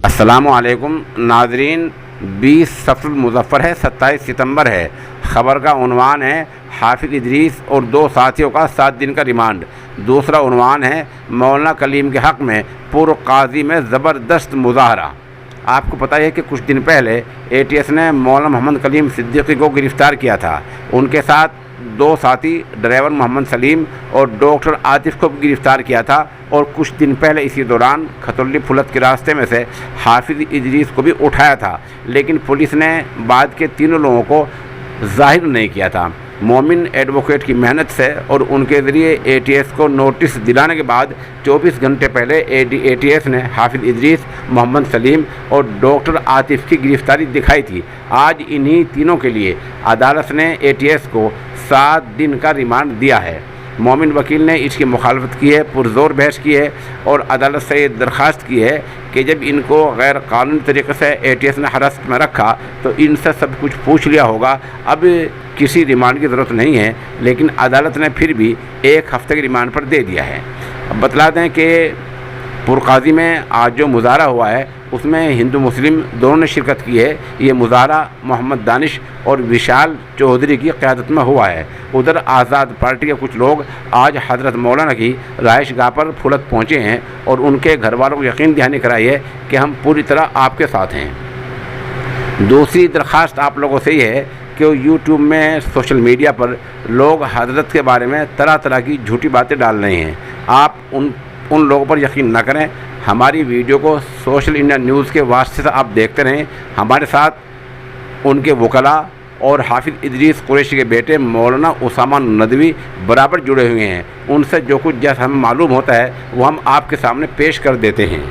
अस्सलामुअलैकुम नाज़रीन, 20 सफ़रुल मुज़फ़्फ़र है, 27 सितंबर है। ख़बर का उन्वान है हाफिज़ इदरीस और 2 साथियों का 7 दिन का रिमांड। दूसरा उन्वान है मौलाना कलीम के हक़ में पूर्व काजी में ज़बरदस्त मुज़ाहरा। आपको पता है कि कुछ दिन पहले ATS ने मौलाना मोहम्मद कलीम सिद्दीकी को गिरफ़्तार किया था। उनके साथ 2 साथी ड्राइवर मोहम्मद सलीम और डॉक्टर आतिफ़ को भी गिरफ़्तार किया था। और कुछ दिन पहले इसी दौरान खतौली फुलत के रास्ते में से हाफिज़ इदरीस को भी उठाया था, लेकिन पुलिस ने बाद के तीनों लोगों को ज़ाहिर नहीं किया था। मोमिन एडवोकेट की मेहनत से और उनके ज़रिए ATS को नोटिस दिलाने के बाद 24 घंटे पहले ATS ने हाफिज़ इदरीस, मोहम्मद सलीम और डॉक्टर आतिफ़ की गिरफ़्तारी दिखाई थी। आज इन्हीं तीनों के लिए अदालत ने ATS को 7 दिन का रिमांड दिया है। मोमिन वकील ने इसकी मुखालफत की है, पुरजोर बहस की है और अदालत से दरख्वास्त की है कि जब इनको गैर कानूनी तरीके से ATS ने हिरासत में रखा तो इनसे सब कुछ पूछ लिया होगा, अब किसी रिमांड की ज़रूरत नहीं है। लेकिन अदालत ने फिर भी 1 हफ़्ते के रिमांड पर दे दिया है। अब बतला दें कि पुरकाजी में आज जो मुज़ाहरा हुआ है उसमें हिंदू मुस्लिम दोनों ने शिरकत की है। ये मुज़ाहरा मोहम्मद दानिश और विशाल चौधरी की क़यादत में हुआ है। उधर आज़ाद पार्टी के कुछ लोग आज हज़रत मौलाना की रहाइश गाह पर फुलत पहुँचे हैं और उनके घर वालों को यकीन दहानी कराई है कि हम पूरी तरह आपके साथ हैं। दूसरी दरख्वास्त आप लोगों से ये है कि यूट्यूब में, सोशल मीडिया पर लोग हज़रत के बारे में तरह तरह की झूठी बातें डाल रहे हैं। आप उन लोगों पर यकीन न करें। हमारी वीडियो को सोशल इंडिया न्यूज़ के वास्ते से आप देखते रहें। हमारे साथ उनके वकला और हाफिज़ इदरीस कुरैशी के बेटे मौलाना उसामा नदवी बराबर जुड़े हुए हैं। उनसे जो कुछ जैसा हमें मालूम होता है वो हम आपके सामने पेश कर देते हैं।